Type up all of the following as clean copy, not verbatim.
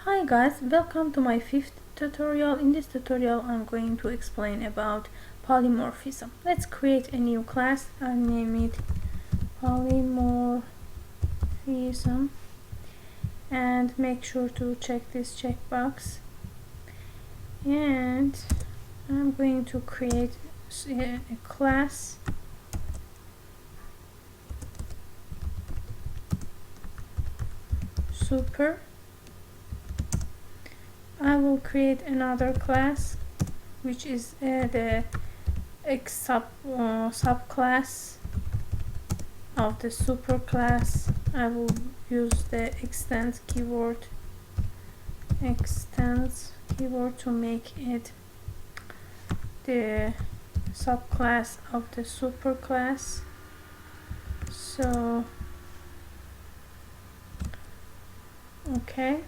Hi guys, welcome to my fifth tutorial. In this tutorial I'm going to explain about polymorphism. Let's create a new class. I'll name it polymorphism and make sure to check this checkbox. And I'm going to create a class super. I will create another class which is the subclass of the super class. I will use the extends keyword to make it the subclass of the super class. So okay,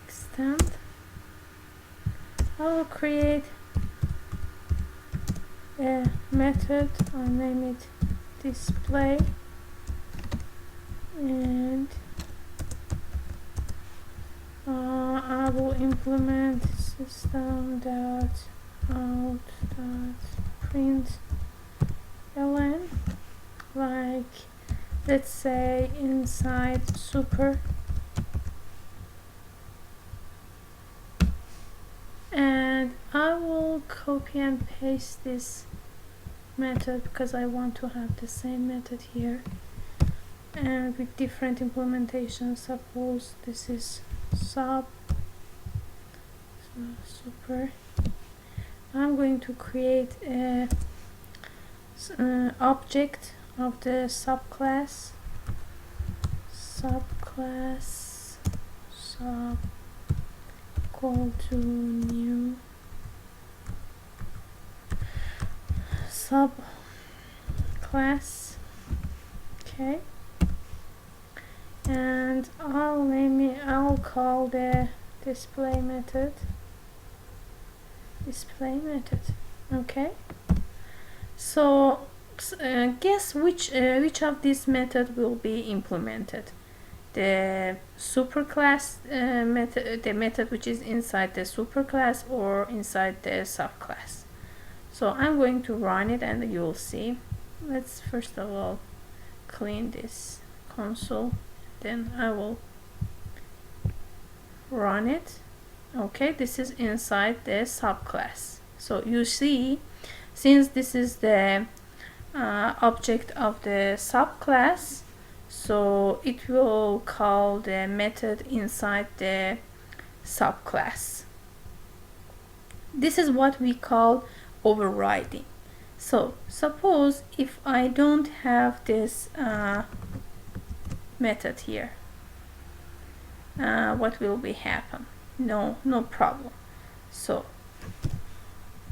extend. I will create a method. I'll name it display, and I will implement system.out.println, like let's say inside super, and I will copy and paste this method because I want to have the same method here and with different implementations. Suppose this is super. I'm going to create a object of the subclass sub equal to new subclass. Okay, and I'll call the display method. Okay, so guess which of these method will be implemented? The superclass method, the method which is inside the superclass, or inside the subclass. So I'm going to run it and you'll see. Let's first of all clean this console, then I will run it. Okay, this is inside the subclass. So you see, since this is the object of the subclass, so it will call the method inside the subclass. This is what we call overriding. So suppose if I don't have this method here, what will be happen? No problem. So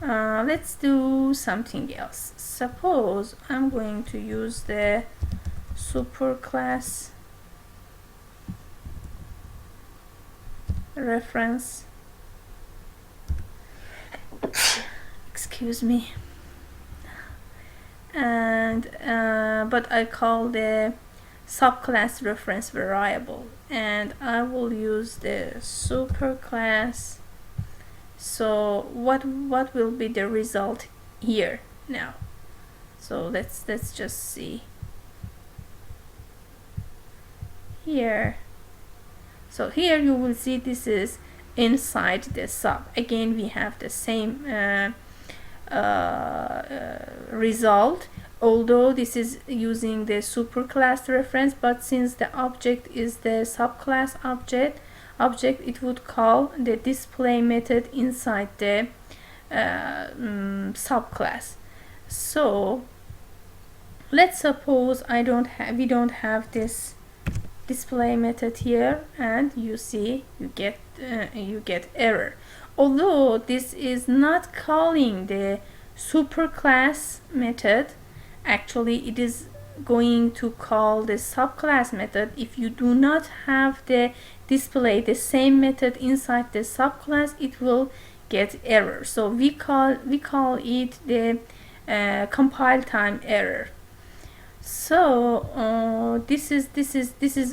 let's do something else. Suppose I'm going to use the superclass reference, excuse me, and but I call the subclass reference variable, and I will use the superclass. So what will be the result here now? So let's just see here. So here you will see this is inside the sub. Again, we have the same result, although this is using the superclass reference, but since the object is the subclass object, it would call the display method inside the subclass. So let's suppose we don't have this display method here, and you see you get error. Although this is not calling the superclass method, actually it is going to call the subclass method. If you do not have the display the same method inside the subclass, it will get error. So we call it the compile time error. So this is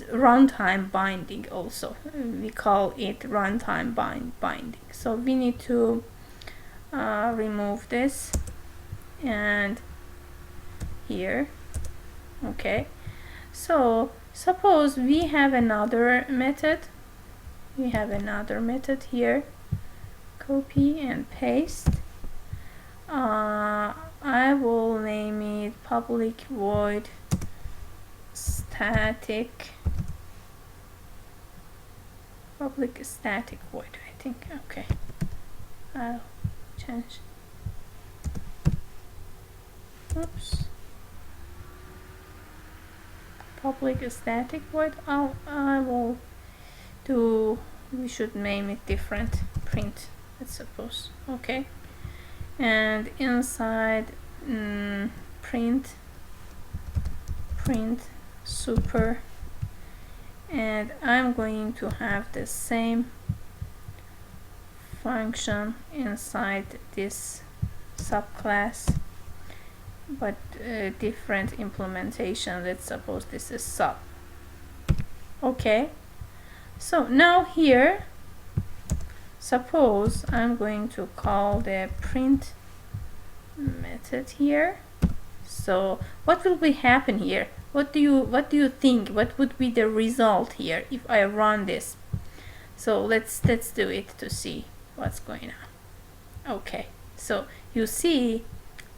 runtime binding. Also, we call it runtime binding. So we need to remove this and here. Okay. So suppose we have another method. We have another method here. Copy and paste. I will name it public void static void, I think. Okay, I'll change. Oops. Public static void. I will do. We should name it different. Print, I suppose. Okay. And inside print super, and I'm going to have the same function inside this subclass, but different implementation. Let's suppose this is sub. Okay, so now here, suppose I'm going to call the print method here. So what will be happen here? What do you think? What would be the result here if I run this? So let's do it to see what's going on. Okay, so you see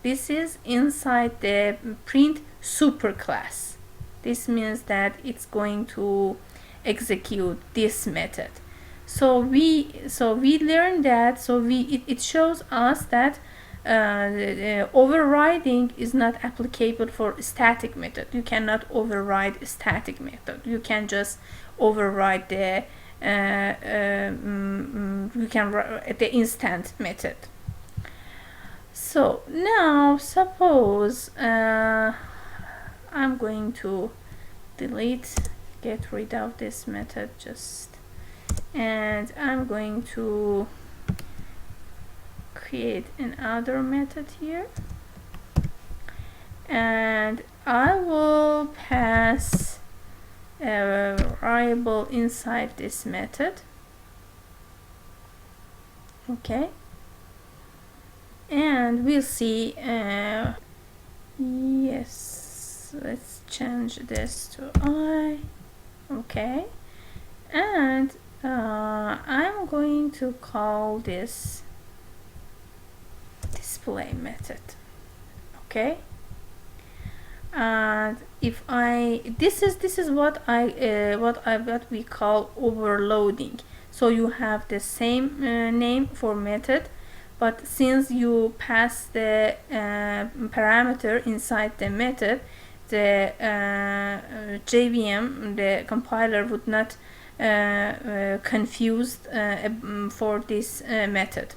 this is inside the print superclass. This means that it's going to execute this method. So we learned that. So it shows us that overriding is not applicable for static method. You cannot override a static method. You can just override the the instant method. So now suppose I'm going to get rid of this method and I'm going to create another method here, and I will pass a variable inside this method. Okay, and we'll see. Yes, let's change this to I. Okay, and I'm going to call this display method. Okay, and if this is what we call overloading. So you have the same name for method, but since you pass the parameter inside the method, the JVM, the compiler, would not confused for this method,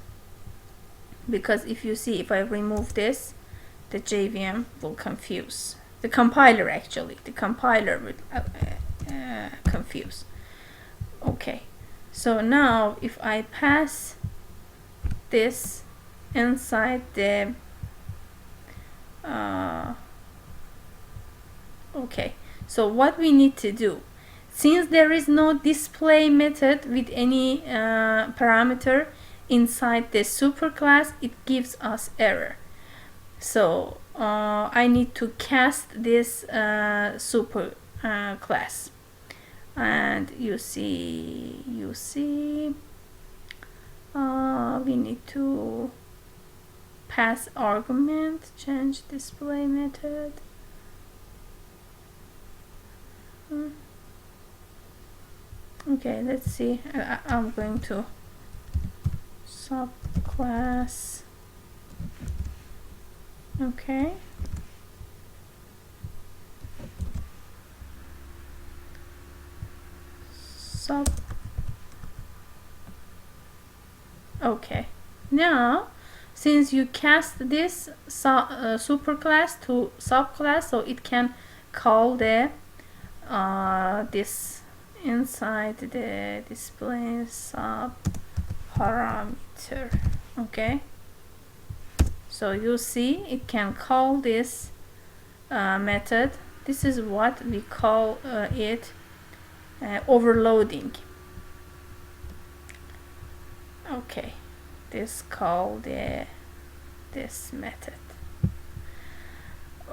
because if you see, if I remove this, the JVM will confuse the compiler. Actually, the compiler will confuse. Okay, so now if I pass this inside the okay, so what we need to do, since there is no display method with any parameter inside the superclass, it gives us error. So I need to cast this super class, and you see we need to pass argument, change display method. Okay, let's see. I'm going to subclass. Okay, okay, now since you cast this superclass to subclass, so it can call the this inside the display sub parameter. Okay, so you see it can call this method. This is what we call it overloading. Okay, this called this method,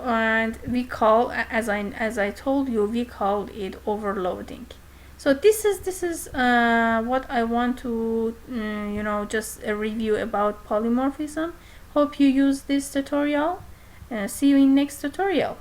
and we call, as I told you, we called it overloading. So this is what I want to just a review about polymorphism. Hope you use this tutorial. See you in next tutorial.